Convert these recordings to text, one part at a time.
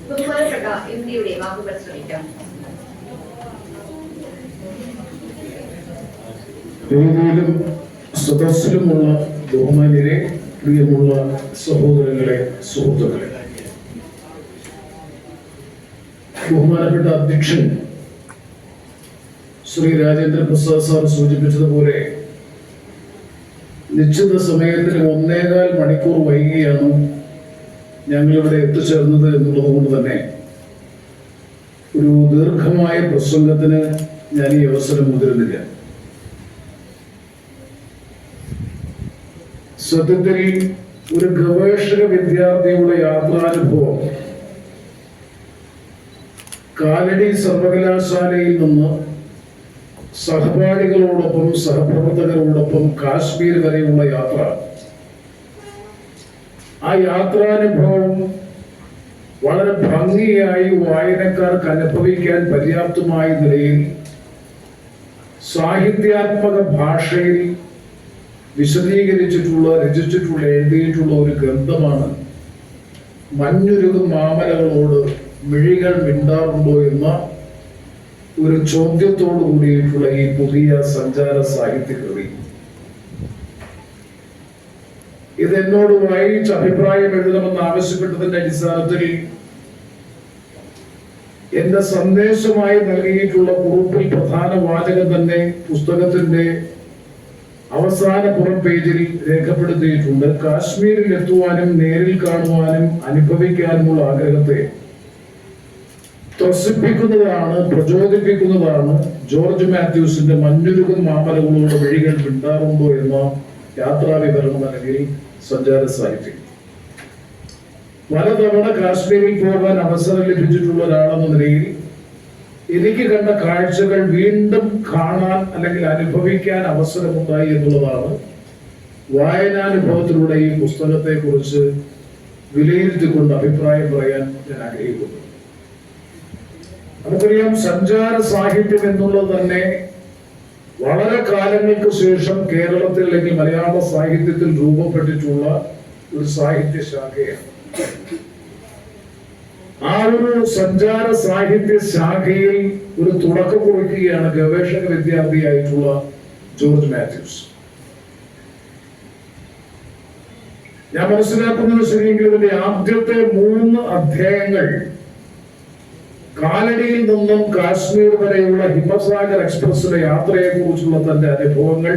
ബഹുമാനപ്പെട്ട ഇന്ത്യയുടെ വാക്കുകൾ ശ്രമിക്കാം. വേദിയിലും സദസ്സിലുമുള്ള ബഹുമാന്യരെ, പ്രിയമുള്ള സഹോദരങ്ങളെ, സുഹൃത്തുക്കളെ, ബഹുമാനപ്പെട്ട അധ്യക്ഷൻ ശ്രീ രാജേന്ദ്ര പ്രസാദ് സാർ സൂചിപ്പിച്ചതുപോലെ നിശ്ചിത സമയത്തിന് 1.25 മണിക്കൂർ വൈകിയാണ് ഞങ്ങളിവിടെ എത്തിച്ചേർന്നത് എന്നുള്ളത് കൊണ്ട് തന്നെ ഒരു ദീർഘമായ പ്രസംഗത്തിന് ഞാൻ ഈ അവസരം മുതിരുന്നില്ല. സത്യത്തിൽ ഒരു ഗവേഷക വിദ്യാർത്ഥിയുടെ യാത്രാനുഭവം കാലടി സർവകലാശാലയിൽ നിന്ന് സഹപാഠികളോടൊപ്പം സഹപ്രവർത്തകരോടൊപ്പം കാശ്മീർ വരെയുള്ള യാത്ര, ആ യാത്രാനുഭവം വളരെ ഭംഗിയായി വായനക്കാർക്ക് അനുഭവിക്കാൻ പര്യാപ്തമായ നിലയിൽ സാഹിത്യാത്മക ഭാഷയിൽ വിശദീകരിച്ചിട്ടുള്ള, രചിച്ചിട്ടുള്ള, എഴുതിയിട്ടുള്ള ഒരു ഗ്രന്ഥമാണ് മഞ്ഞുരുകും മാമലകളോട് മിഴികൾ മിണ്ടാറുണ്ടോ എന്ന ഒരു ചോദ്യത്തോടു കൂടിയിട്ടുള്ള ഈ പുതിയ സഞ്ചാര സാഹിത്യകൃതി. ഇതെന്നോട് വായിച്ച് അഭിപ്രായം എഴുതണമെന്ന് ആവശ്യപ്പെട്ടതിന്റെ അടിസ്ഥാനത്തിൽ എന്റെ സന്ദേശമായി നൽകിയിട്ടുള്ള കുറിപ്പിൽ പ്രധാന വാചകം തന്നെ പുസ്തകത്തിന്റെ അവസാന പുറം പേജിൽ രേഖപ്പെടുത്തിയിട്ടുണ്ട്. കാശ്മീരിൽ എത്തുവാനും നേരിൽ കാണുവാനും അനുഭവിക്കാനുമുള്ള ആഗ്രഹത്തെ ത്രസിപ്പിക്കുന്നതാണ്, പ്രചോദിപ്പിക്കുന്നതാണ് ജോർജ് മാത്യൂസിന്റെ മഞ്ഞുരുകും മാമലകളോട് വഴികൾ മിണ്ടാറുണ്ടോ എന്ന യാത്രാ വിവരണം അല്ലെങ്കിൽ സഞ്ചാര സാഹിത്യം. പലതവണ കാശ്മീരിൽ പോകാൻ അവസരം ലഭിച്ചിട്ടുള്ള ഒരാളെന്ന നിലയിൽ എനിക്ക് കണ്ട കാഴ്ചകൾ വീണ്ടും കാണാൻ അല്ലെങ്കിൽ അനുഭവിക്കാൻ അവസരമുണ്ടായി എന്നുള്ളതാണ് വായനാനുഭവത്തിലൂടെ ഈ പുസ്തകത്തെ കുറിച്ച് വിലയിരുത്തിക്കൊണ്ട് അഭിപ്രായം പറയാൻ ഞാൻ ആഗ്രഹിക്കുന്നു. നമുക്കറിയാം, സഞ്ചാര സാഹിത്യം എന്നുള്ളത് തന്നെ വളരെ കാലങ്ങൾക്ക് ശേഷം കേരളത്തിൽ അല്ലെങ്കിൽ മലയാള സാഹിത്യത്തിൽ രൂപപ്പെട്ടിട്ടുള്ള ഒരു സാഹിത്യ ശാഖയാണ്. ആ ഒരു സഞ്ചാര സാഹിത്യ ശാഖയിൽ ഒരു തുടക്കം കുറിക്കുകയാണ് ഗവേഷക വിദ്യാർത്ഥിയായിട്ടുള്ള ജോർജ് മാത്യൂസ്. ഞാൻ മനസ്സിലാക്കുന്നത് ശരിയെങ്കിൽ ഇതിന്റെ ആദ്യത്തെ 3 അധ്യായങ്ങൾ കാലടിയിൽ നിന്നും കാശ്മീർ വരെയുള്ള ഹിമസാഗർ എക്സ്പ്രസിലെ യാത്രയെ കുറിച്ചുള്ള തന്റെ അനുഭവങ്ങൾ,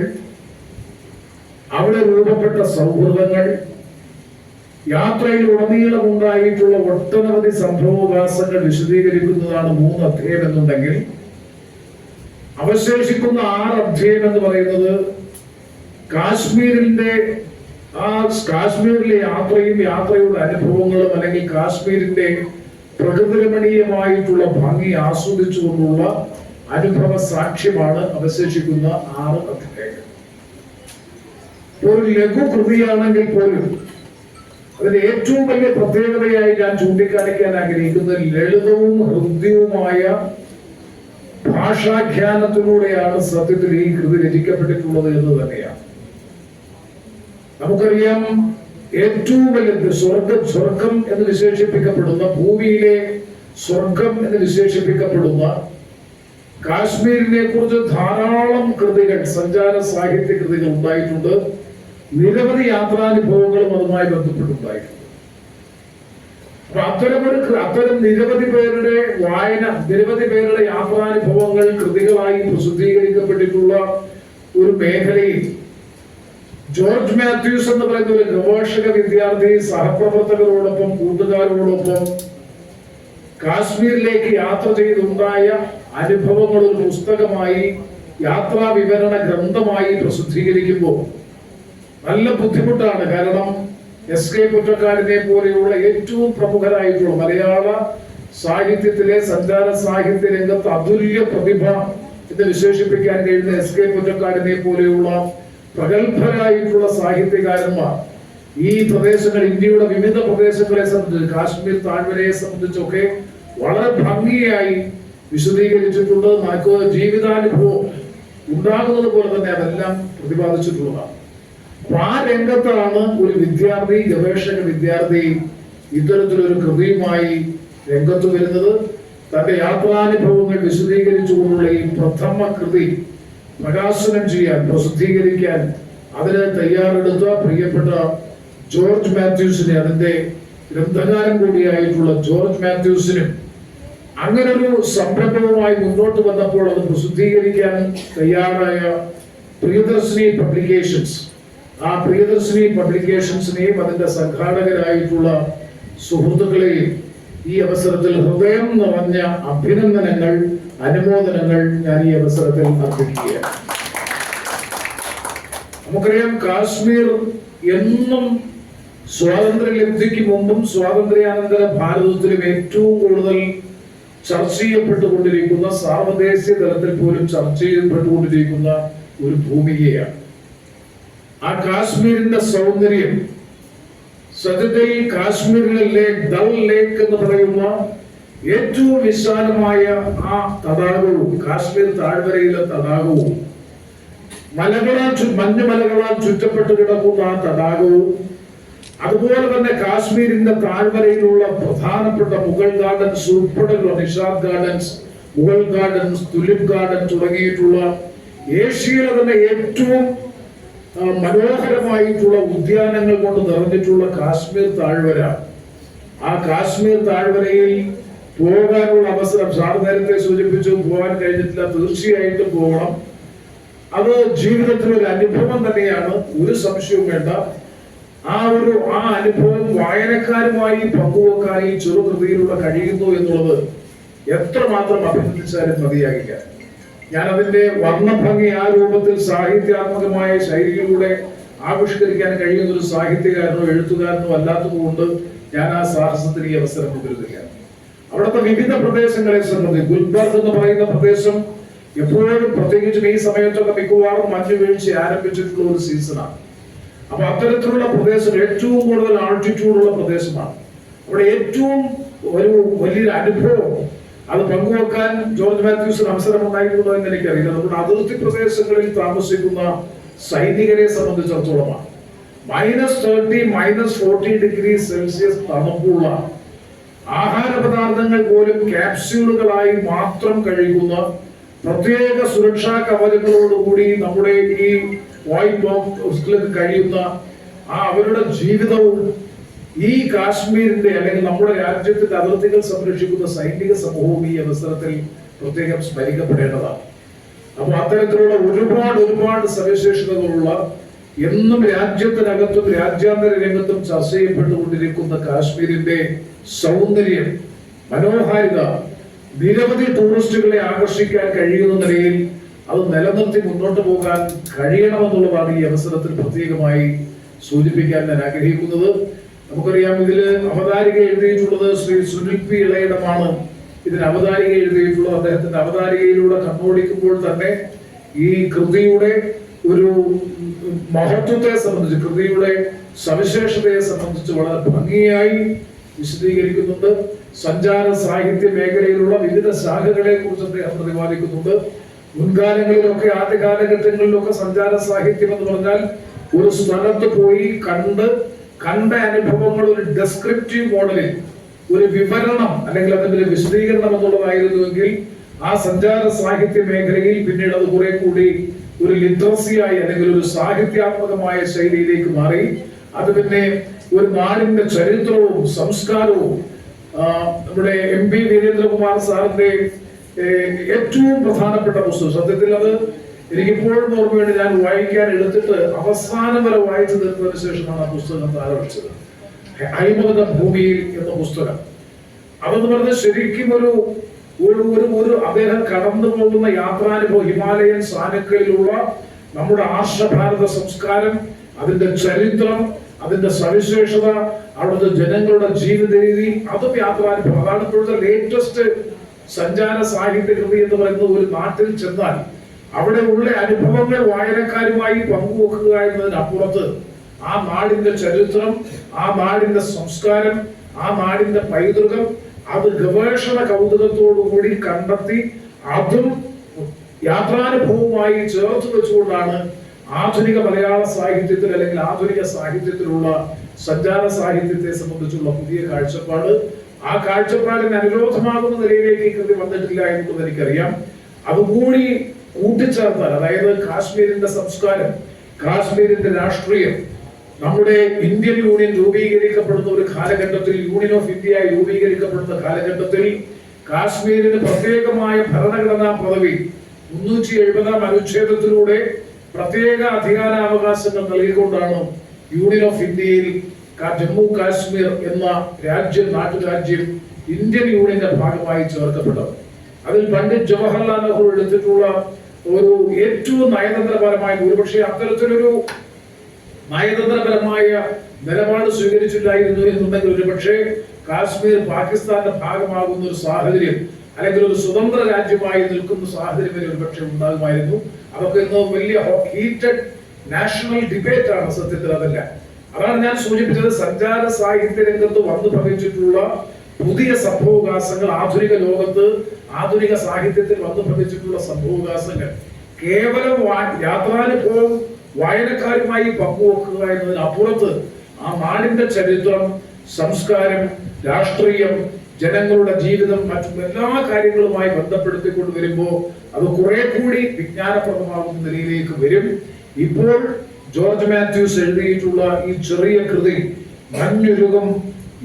അവിടെ രൂപപ്പെട്ട സൗഹൃദങ്ങൾ, യാത്രയിൽ ഉടനീളം ഉണ്ടായിട്ടുള്ള ഒട്ടനവധി സംഭവവികാസങ്ങൾ വിശദീകരിക്കുന്നതാണ് 3 അധ്യായം എന്നുണ്ടെങ്കിൽ, അവശേഷിക്കുന്ന 6 അധ്യായം എന്ന് പറയുന്നത് കാശ്മീരിലെ യാത്രയും യാത്രയുടെ അനുഭവങ്ങളും അല്ലെങ്കിൽ കാശ്മീരിന്റെ പ്രകൃതിരമണീയമായിട്ടുള്ള ഭംഗി ആസ്വദിച്ചുകൊണ്ടുള്ള അനുഭവ സാക്ഷ്യമാണ് അവശേഷിക്കുന്ന 6 അധ്യായങ്ങൾ. ഒരു ലഘു കൃതിയാണെങ്കിൽ പോലും അതിന്റെ ഏറ്റവും വലിയ പ്രത്യേകതയായി ഞാൻ ചൂണ്ടിക്കാണിക്കാൻ ആഗ്രഹിക്കുന്നത് ലളിതവും ഹൃദ്യവുമായ ഭാഷാഖ്യാനത്തിലൂടെയാണ് സത്യത്തിൽ ഈ കൃതി രചിക്കപ്പെട്ടിട്ടുള്ളത് എന്ന് തന്നെയാണ്. നമുക്കറിയാം, ഏറ്റവും വലിയ സ്വർഗം എന്ന് വിശേഷിപ്പിക്കപ്പെടുന്ന, ഭൂമിയിലെ സ്വർഗം എന്ന് വിശേഷിപ്പിക്കപ്പെടുന്ന കാശ്മീരിനെ കുറിച്ച് ധാരാളം കൃതികൾ, സഞ്ചാര സാഹിത്യ കൃതികൾ ഉണ്ടായിട്ടുണ്ട്. നിരവധി യാത്രാനുഭവങ്ങളും അതുമായി ബന്ധപ്പെട്ടുണ്ടായിട്ടുണ്ട്. അപ്പൊ അത്തരം നിരവധി പേരുടെ വായന, നിരവധി പേരുടെ യാത്രാനുഭവങ്ങൾ കൃതികളായി പ്രസിദ്ധീകരിക്കപ്പെട്ടിട്ടുള്ള ഒരു മേഖലയിൽ ജോർജ് മാത്യൂസ് എന്ന് പറയുന്ന ഒരു ഗവേഷക വിദ്യാർത്ഥി സഹപ്രവർത്തകരോടൊപ്പം, കൂട്ടുകാരോടൊപ്പം കാശ്മീരിലേക്ക് യാത്ര ചെയ്തുണ്ടായ അനുഭവങ്ങൾ ഒരു പുസ്തകമായി, യാത്രാ വിവരണ ഗ്രന്ഥമായി പ്രസിദ്ധീകരിക്കുമ്പോൾ നല്ല ബുദ്ധിമുട്ടാണ്. കാരണം എസ്.കെ. പൊറ്റക്കാടിനെ പോലെയുള്ള ഏറ്റവും പ്രമുഖരായിട്ടുള്ള മലയാള സാഹിത്യത്തിലെ സഞ്ചാര സാഹിത്യ രംഗത്ത് അതുല്യ പ്രതിഭ എന്ന് വിശേഷിപ്പിക്കാൻ കഴിയുന്ന എസ്.കെ. പൊറ്റക്കാടിനെ പോലെയുള്ള പ്രഗത്ഭരായിട്ടുള്ള സാഹിത്യകാരന്മാർ ഈ പ്രദേശങ്ങൾ, ഇന്ത്യയുടെ വിവിധ പ്രദേശങ്ങളെ സംബന്ധിച്ച്, കാശ്മീർ താഴ്വരയെ സംബന്ധിച്ചൊക്കെ വളരെ ഭംഗിയായി വിശദീകരിച്ചിട്ടുണ്ട്. നമുക്ക് ജീവിതാനുഭവം ഉണ്ടാകുന്നത് പോലെ തന്നെ അതെല്ലാം പ്രതിപാദിച്ചിട്ടുള്ളതാണ്. അപ്പൊ ആ രംഗത്താണ് ഒരു വിദ്യാർത്ഥി, ഗവേഷക വിദ്യാർത്ഥി ഇത്തരത്തിലൊരു കൃതിയുമായി രംഗത്ത് വരുന്നത്. തന്റെ യാത്രാനുഭവങ്ങൾ വിശദീകരിച്ചുകൊണ്ടുള്ള ഈ പ്രഥമ കൃതി പ്രകാശനം ചെയ്യാൻ, പ്രസിദ്ധീകരിക്കാൻ അതിന് തയ്യാറെടുത്ത പ്രിയപ്പെട്ട ജോർജ് മാത്യൂസിനെ, അതിന്റെ ഗ്രന്ഥകാരൻ കൂടിയായിട്ടുള്ള ജോർജ് മാത്യൂസിനും അങ്ങനൊരു സംരംഭവുമായി മുന്നോട്ട് വന്നപ്പോൾ അത് പ്രസിദ്ധീകരിക്കാൻ തയ്യാറായ പ്രിയദർശിനി പബ്ലിക്കേഷൻസ്, ആ പ്രിയദർശിനി പബ്ലിക്കേഷൻസിനെയും അതിന്റെ സംഘാടകരായിട്ടുള്ള സുഹൃത്തുക്കളെയും ഈ അവസരത്തിൽ ഹൃദയം നിറഞ്ഞ അഭിനന്ദനങ്ങൾ, അനുമോദനങ്ങൾ ഞാൻ ഈ അവസരത്തിൽ അർപ്പിക്കുകയാണ്. നമുക്കറിയാം, കാശ്മീർ എന്നും സ്വാതന്ത്ര്യലബ്ധിക്ക് മുമ്പും സ്വാതന്ത്ര്യാനന്തര ഭാരതത്തിലും ഏറ്റവും കൂടുതൽ ചർച്ച ചെയ്യപ്പെട്ടുകൊണ്ടിരിക്കുന്ന, സാർവദേശീയ തലത്തിൽ പോലും ചർച്ച ചെയ്യപ്പെട്ടുകൊണ്ടിരിക്കുന്ന ഒരു ഭൂമികയാണ്. ആ കാശ്മീരിന്റെ സൗന്ദര്യം സത്യത്തിൽ കാശ്മീരിലെ ലേക്ക്, ദൾ ലേക്ക് എന്ന് പറയുന്ന ഏറ്റവും വിശാലമായ ആ തടാകവും, കാശ്മീർ താഴ്വരയിലെ തടാകവും, മഞ്ഞുമലകളാൽ ചുറ്റപ്പെട്ട് കിടക്കുന്ന ആ തടാകവും, അതുപോലെ തന്നെ കാശ്മീരിന്റെ താഴ്വരയിലുള്ള പ്രധാനപ്പെട്ട മുഗൾ ഗാർഡൻസ് ഉൾപ്പെടെയുള്ള Nishad gardens, Mughal gardens, tulip garden തുടങ്ങിയിട്ടുള്ള ഏഷ്യയിലെ തന്നെ ഏറ്റവും മനോഹരമായിട്ടുള്ള ഉദ്യാനങ്ങൾ കൊണ്ട് നിറഞ്ഞിട്ടുള്ള കാശ്മീർ താഴ്വര. ആ കാശ്മീർ താഴ്വരയിൽ പോകാനുള്ള അവസരം, സാർ നേരത്തെ സൂചിപ്പിച്ചു, പോകാൻ കഴിഞ്ഞിട്ടില്ല, തീർച്ചയായിട്ടും പോകണം. അത് ജീവിതത്തിൽ ഒരു അനുഭവം തന്നെയാണ്, ഒരു സംശയവും വേണ്ട. ആ അനുഭവം വായനക്കാരുമായി പങ്കുവെക്കാൻ ഈ ചെറുകൃതിയിലൂടെ കഴിയുന്നു എന്നുള്ളത് എത്രമാത്രം അഭിനന്ദിച്ചാലും മതിയാകില്ല. ഞാൻ അതിന്റെ വർണ്ണഭംഗി ആ രൂപത്തിൽ സാഹിത്യാത്മകമായ ശൈലിയിലൂടെ ആവിഷ്കരിക്കാൻ കഴിയുന്ന ഒരു സാഹിത്യകാരനോ എഴുത്തുകാരനോ അല്ലാത്തതുകൊണ്ട് ഞാൻ ആ സാഹസത്തിന് ഈ അവസരം മുതലുകയാണ്. അവിടുത്തെ വിവിധ പ്രദേശങ്ങളെ സംബന്ധിച്ച് ഗുൽബർഗ് എന്ന് പറയുന്ന പ്രദേശം എപ്പോഴും, പ്രത്യേകിച്ചും ഈ സമയത്തൊക്കെ മിക്കവാറും മഞ്ഞ് വീഴ്ച ആരംഭിച്ചിട്ടുള്ള ഒരു സീസണാണ്. അപ്പൊ അത്തരത്തിലുള്ള പ്രദേശം ഏറ്റവും കൂടുതൽ ആൾട്ടിറ്റ്യൂഡുള്ള പ്രദേശമാണ്. അവിടെ ഏറ്റവും ഒരു വലിയൊരു അനുഭവം അത് പങ്കുവെക്കാൻ ജോർജ് മാത്യൂസിന് അവസരം ഉണ്ടായിട്ടുണ്ടോ എന്ന് എനിക്കറിയില്ല. നമ്മുടെ അതിർത്തി പ്രദേശങ്ങളിൽ താമസിക്കുന്ന സൈനികരെ സംബന്ധിച്ചിടത്തോളമാണ് -30, -40 ഡിഗ്രി സെൽഷ്യസ് തണുപ്പുള്ള ആഹാര പദാർത്ഥങ്ങൾ പോലും ക്യാപ്സ്യൂളുകളായി മാത്രം കഴിക്കുന്ന, പ്രത്യേക സുരക്ഷാ കവചങ്ങളോടുകൂടി നമ്മുടെ ഈ വൈറ്റ് ബോക്സിൽ കഴിയുന്ന അവരുടെ ജീവിതവും ഈ കാശ്മീരിന്റെ അല്ലെങ്കിൽ നമ്മുടെ രാജ്യത്തിന്റെ അതിർത്തികൾ സംരക്ഷിക്കുന്ന സൈനിക സമൂഹവും ഈ അവസരത്തിൽ പ്രത്യേകം സ്മരിക്കപ്പെടേണ്ടതാണ്. അപ്പൊ അത്തരത്തിലുള്ള ഒരുപാട് സവിശേഷതകളുള്ള, എന്നും രാജ്യത്തിനകത്തും രാജ്യാന്തര രംഗത്തും ചർച്ച ചെയ്യപ്പെട്ടുകൊണ്ടിരിക്കുന്ന കാശ്മീരിന്റെ സൗന്ദര്യം, മനോഹാരിത നിരവധി ടൂറിസ്റ്റുകളെ ആകർഷിക്കാൻ കഴിയുന്ന നിലയിൽ അത് നിലനിർത്തി മുന്നോട്ട് പോകാൻ കഴിയണമെന്നുള്ളതാണ് ഈ അവസരത്തിൽ പ്രത്യേകമായി സൂചിപ്പിക്കാൻ ഞാൻ ആഗ്രഹിക്കുന്നത്. നമുക്കറിയാം, ഇതില് അവതാരിക എഴുതിയിട്ടുള്ളത് ശ്രീ സുനിൽ പി ഇളയിടമാണ്. ഇതിന് അവതാരിക എഴുതിയിട്ടുള്ളത്. അദ്ദേഹത്തിന്റെ അവതാരികയിലൂടെ കണ്ണോടിക്കുമ്പോൾ തന്നെ ഈ കൃതിയുടെ ഒരു മഹത്വത്തെ സംബന്ധിച്ച്, കൃതിയുടെ സവിശേഷതയെ സംബന്ധിച്ച് വളരെ ഭംഗിയായി വിശദീകരിക്കുന്നുണ്ട്. സഞ്ചാര സാഹിത്യ മേഖലയിലുള്ള വിവിധ ശാഖകളെ കുറിച്ച് അദ്ദേഹം പ്രതിപാദിക്കുന്നുണ്ട്. മുൻകാലങ്ങളിലൊക്കെ, ആദ്യ കാലഘട്ടങ്ങളിലൊക്കെ സഞ്ചാര സാഹിത്യം എന്ന് പറഞ്ഞാൽ ഒരു സ്ഥലത്ത് പോയി കണ്ട അനുഭവങ്ങൾ ഒരു ഡെസ്ക്രിപ്റ്റീവ് മോഡലിൽ, ഒരു വിവരണം അല്ലെങ്കിൽ അതിന്റെ വിശദീകരണം എന്നുള്ളതായിരുന്നുവെങ്കിൽ ആ സഞ്ചാര സാഹിത്യ മേഖലയിൽ പിന്നീട് അത് കുറെ കൂടി ഒരു ലിറ്ററസിയായി അല്ലെങ്കിൽ ഒരു സാഹിത്യാത്മകമായ ശൈലിയിലേക്ക് മാറി. അത് പിന്നെ ഒരു നാടിന്റെ ചരിത്രവും സംസ്കാരവും, നമ്മുടെ MP വീരേന്ദ്രകുമാർ സാറിന്റെ ഏറ്റവും പ്രധാനപ്പെട്ട പുസ്തകം, സത്യത്തിൽ അത് എനിക്കിപ്പോഴും ഓർമ്മയുണ്ട്. ഞാൻ വായിക്കാൻ എടുത്തിട്ട് അവസാനം വരെ വായിച്ചു തീർത്തതിനു ശേഷമാണ് ആ പുസ്തകം താരവച്ചത്. ഹൈമവത ഭൂമിയിൽ എന്ന പുസ്തകം. അതെന്ന് പറഞ്ഞാൽ ശരിക്കും ഒരു അദ്ദേഹം കടന്നു പോകുന്ന യാത്രാനുഭവം, ഹിമാലയൻ സാനുക്കളിലുള്ള നമ്മുടെ ആർഷഭാരത സംസ്കാരം, അതിന്റെ ചരിത്രം, അതിന്റെ സവിശേഷത, അവിടുത്തെ ജനങ്ങളുടെ ജീവിത രീതി, അതും യാത്രാനുഭവം. അതാണ് ഇപ്പോഴത്തെ ലേറ്റസ്റ്റ് സഞ്ചാര സാഹിത്യ കൃതി എന്ന് പറയുന്നത്. ഒരു നാട്ടിൽ ചെന്നാൽ അവിടെ ഉള്ള അനുഭവങ്ങൾ വായനക്കാരുമായി പങ്കുവെക്കുക എന്നതിനപ്പുറത്ത് ആ നാടിന്റെ ചരിത്രം, ആ നാടിന്റെ സംസ്കാരം, ആ നാടിന്റെ പൈതൃകം അത് ഗവേഷണ കൗതുകത്തോടുകൂടി കണ്ടെത്തി അതും യാത്രാനുഭവവുമായി ചേർത്ത് വെച്ചുകൊണ്ടാണ് ആധുനിക മലയാള സാഹിത്യത്തിൽ അല്ലെങ്കിൽ ആധുനിക സാഹിത്യത്തിലുള്ള സഞ്ചാര സാഹിത്യത്തെ സംബന്ധിച്ചുള്ള പുതിയ കാഴ്ചപ്പാട് ആ കാഴ്ചപ്പാടിന് അനുരോധമാകുന്ന നിലയിലേക്ക് ഈ കൃതി വന്നിട്ടില്ല എന്നുള്ളത് എനിക്കറിയാം. അതുകൂടി കൂട്ടിച്ചേർത്താൽ, അതായത് കാശ്മീരിന്റെ സംസ്കാരം, കാശ്മീരിന്റെ രാഷ്ട്രീയം, നമ്മുടെ ഇന്ത്യൻ യൂണിയൻ രൂപീകരിക്കപ്പെടുന്ന ഒരു കാലഘട്ടത്തിൽ, യൂണിയൻ ഓഫ് ഇന്ത്യ രൂപീകരിക്കപ്പെടുന്ന കാലഘട്ടത്തിൽ കാശ്മീരിന് പ്രത്യേകമായ ഭരണഘടനാ പദവി 370 അനുച്ഛേദത്തിലൂടെ പ്രത്യേക അധികാരാവകാശങ്ങൾ നൽകിക്കൊണ്ടാണ് യൂണിയൻ ഓഫ് ഇന്ത്യയിൽ ജമ്മു കാശ്മീർ എന്ന രാജ്യം, നാട്ടുരാജ്യം ഇന്ത്യൻ യൂണിയന്റെ ഭാഗമായി ചേർക്കപ്പെട്ടത്. അതിൽ പണ്ഡിറ്റ് ജവഹർലാൽ നെഹ്റു എടുത്തിട്ടുള്ള ഒരു ഏറ്റവും നയതന്ത്രപരമായ, ഒരുപക്ഷെ അത്തരത്തിലൊരു നയതന്ത്രപരമായ നിലപാട് സ്വീകരിച്ചില്ലായിരുന്നു എന്നുണ്ടെങ്കിൽ ഒരുപക്ഷെ കാശ്മീർ പാകിസ്ഥാന്റെ ഭാഗമാകുന്ന ഒരു സാഹചര്യം, അല്ലെങ്കിൽ ഒരു സ്വതന്ത്ര രാജ്യമായി നിൽക്കുന്ന സാഹചര്യം വരെ ഒരുപക്ഷെ ഉണ്ടാകുമായിരുന്നു. അതൊക്കെ ഇന്ന് വലിയ ഹീറ്റഡ് നാഷണൽ ഡിബേറ്റ് ആണ്. സത്യത്തിൽ അതല്ല. അതാണ് ഞാൻ സൂചിപ്പിച്ചത്. സഞ്ചാര സാഹിത്യ രംഗത്ത് വന്നു ഭവിച്ചിട്ടുള്ള പുതിയ സംഭവവികാസങ്ങൾ, ആധുനിക ലോകത്ത്, ആധുനിക സാഹിത്യത്തിൽ വന്നു ഭവിച്ചിട്ടുള്ള സംഭവവികാസങ്ങൾ കേവലം യാത്രാനുഭവം വായനക്കാരുമായി പങ്കുവെക്കുക എന്നതിനപ്പുറത്ത് ആ നാടിന്റെ ചരിത്രം, സംസ്കാരം, രാഷ്ട്രീയം, ജനങ്ങളുടെ ജീവിതം, മറ്റും എല്ലാ കാര്യങ്ങളുമായി ബന്ധപ്പെടുത്തിക്കൊണ്ട് വരുമ്പോൾ അത് കുറെ കൂടി വിജ്ഞാനപ്രദമാകുന്ന നിലയിലേക്ക് വരും. ഇപ്പോൾ ജോർജ് മാത്യൂസ് എഴുതിയിട്ടുള്ള ഈ ചെറിയ കൃതി, മഞ്ഞുരുകും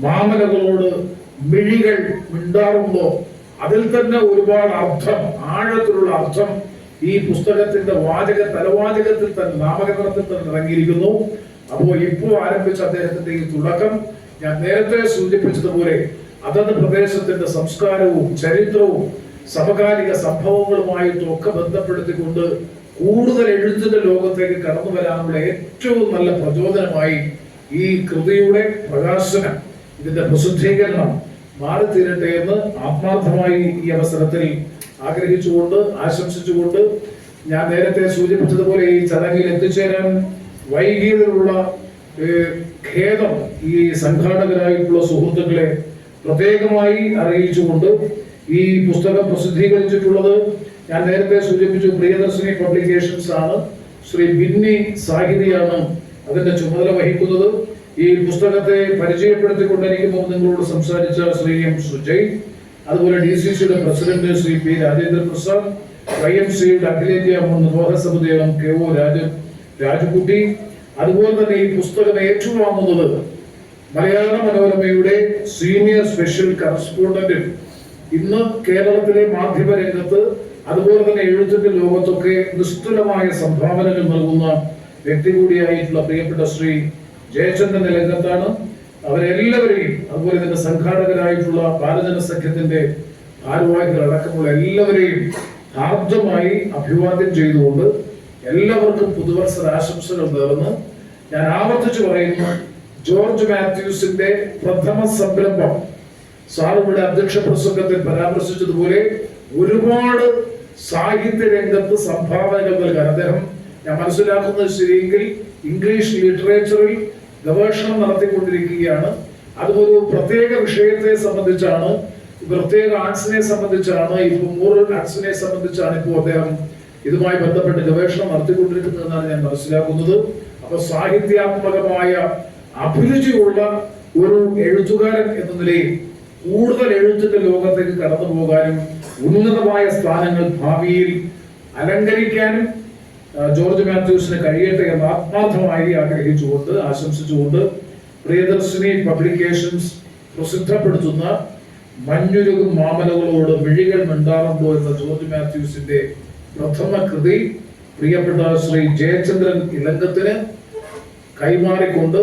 മാമലകളോട് മിഴികൾ മിണ്ടാറുണ്ടോ, അതിൽ തന്നെ ഒരുപാട് അർത്ഥം, ആഴത്തിലുള്ള അർത്ഥം ഈ പുസ്തകത്തിന്റെ തലവാചകത്തിൽ തന്നെ, നാമകരണത്തിൽ തന്നെ ഇറങ്ങിയിരിക്കുന്നു. അപ്പോ ഇപ്പോൾ ആരംഭിച്ച അദ്ദേഹത്തിന്റെ ഈ തുടക്കം, ഞാൻ നേരത്തെ സൂചിപ്പിച്ചതുപോലെ അതത് പ്രദേശത്തിന്റെ സംസ്കാരവും ചരിത്രവും സമകാലിക സംഭവങ്ങളുമായിട്ടും ഒക്കെ ബന്ധപ്പെടുത്തിക്കൊണ്ട് കൂടുതൽ എഴുത്തിന്റെ ലോകത്തേക്ക് കടന്നു വരാനുള്ള ഏറ്റവും നല്ല പ്രചോദനമായി ഈ കൃതിയുടെ പ്രകാശനം, ഇതിന്റെ പ്രസിദ്ധീകരണം മാറിത്തീരട്ടെ എന്ന് ആത്മാർത്ഥമായി ഈ അവസരത്തിൽ ആഗ്രഹിച്ചുകൊണ്ട്, ആശംസിച്ചുകൊണ്ട്, ഞാൻ നേരത്തെ സൂചിപ്പിച്ചതുപോലെ ഈ ചടങ്ങിൽ എത്തിച്ചേരാൻ വൈകിയതിലുള്ള ഖേദം ഈ സംഘാടകരായിട്ടുള്ള സുഹൃത്തുക്കളെ പ്രത്യേകമായി അറിയിച്ചുകൊണ്ട്, ഈ പുസ്തകം പ്രസിദ്ധീകരിച്ചിട്ടുള്ളത് ഞാൻ നേരത്തെ സൂചിപ്പിച്ചു പ്രിയദർശിനി പബ്ലിക്കേഷൻസ് ആണ്. ശ്രീ ബിന്നി സാഹിതിയാണ് അതിന്റെ ചുമതല വഹിക്കുന്നത്. ഈ പുസ്തകത്തെ പരിചയപ്പെടുത്തിക്കൊണ്ട് എനിക്ക് നിങ്ങളോട് സംസാരിച്ച ശ്രീ എം സുജയ്, അതുപോലെ DCCയുടെ പ്രസിഡന്റ് ശ്രീ പി രാജേന്ദ്ര പ്രസാദ്, YMCയുടെ അഖിലേന്ത്യാ മുൻ നിർവാഹക സമിതി അംഗം KO രാജുകുട്ടി, അതുപോലെ തന്നെ ഈ പുസ്തകം ഏറ്റുവാങ്ങുന്നത് മലയാള മനോരമയുടെ സീനിയർ സ്പെഷ്യൽ കറസ്പോണ്ടന്റ്, ഇന്ന് കേരളത്തിലെ മാധ്യമ രംഗത്ത് അതുപോലെ തന്നെ എഴുത്തിന്റെ ലോകത്തൊക്കെ നിസ്തുലമായ സംഭാവനകൾ നൽകുന്ന വ്യക്തി കൂടിയായിട്ടുള്ള പ്രിയപ്പെട്ട ശ്രീ ജയചന്ദ്രൻ നിലങ്കത്താണ്. അവരെല്ലാവരെയും, അതുപോലെ തന്നെ സംഘാടകരായിട്ടുള്ള ബാലജന സഖ്യത്തിന്റെ ഭാരവാഹികൾ അടക്കമുള്ള എല്ലാവരെയും ഹാർദ്ദമായി അഭിവാദ്യം ചെയ്തുകൊണ്ട് എല്ലാവർക്കും പുതുവത്സര ആശംസകൾ നേർന്ന് ഞാൻ ആവർത്തിച്ചു പറയുന്നു, ജോർജ് മാത്യൂസിന്റെ പ്രഥമ സംരംഭം സാറിവിടെ അധ്യക്ഷ പ്രസംഗത്തിൽ പരാമർശിച്ചതുപോലെ ഒരുപാട് സാഹിത്യ രംഗത്ത് സംഭാവനകൾ നൽകാൻ അദ്ദേഹം, ഞാൻ മനസ്സിലാക്കുന്നത് ശരിയെങ്കിൽ, ഇംഗ്ലീഷ് ലിറ്ററേച്ചറിൽ ഗവേഷണം നടത്തിക്കൊണ്ടിരിക്കുകയാണ്. അതുപോലെ പ്രത്യേക വിഷയത്തെ സംബന്ധിച്ചാണ്, പ്രത്യേക ആർട്സിനെ സംബന്ധിച്ചാണ്, ഇപ്പൊ മോറൽ ആർട്സിനെ സംബന്ധിച്ചാണ് ഇപ്പോൾ അദ്ദേഹം ഇതുമായി ബന്ധപ്പെട്ട് ഗവേഷണം നടത്തിക്കൊണ്ടിരിക്കുന്നതെന്നാണ് ഞാൻ മനസ്സിലാക്കുന്നത്. അപ്പൊ സാഹിത്യാത്മകമായ അഭിരുചിയുള്ള ഒരു എഴുത്തുകാരൻ എന്ന നിലയിൽ കൂടുതൽ എഴുത്തിന്റെ ലോകത്തേക്ക് കടന്നു പോകാനും ഉന്നതമായ സ്ഥാനങ്ങൾ ഭാവിയിൽ അലങ്കരിക്കാനും ജോർജ് മാത്യൂസിന് കഴിയട്ടെ എന്ന് ആത്മാർത്ഥമായി ആഗ്രഹിച്ചുകൊണ്ട്, ആശംസിച്ചുകൊണ്ട്, പ്രിയദർശിനി പബ്ലിക്കേഷൻസ് പ്രസിദ്ധപ്പെടുത്തുന്ന മഞ്ഞുരുകും മാമലകളോട് മിഴികൾ മിണ്ടാറുണ്ടോ എന്ന ജോർജ് മാത്യൂസിന്റെ പ്രഥമ കൃതി പ്രിയപ്പെട്ട ശ്രീ ജയചന്ദ്രൻ ഇലങ്കത്തിന് കൈമാറിക്കൊണ്ട്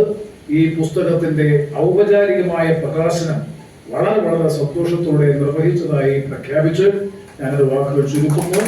ഈ പുസ്തകത്തിന്റെ ഔപചാരികമായ പ്രകാശനം വളരെ സന്തോഷത്തോടെ നിർവഹിച്ചതായി പ്രഖ്യാപിച്ച് ഞാനൊരു വാക്കുകൾ ചുരുക്കുന്നു.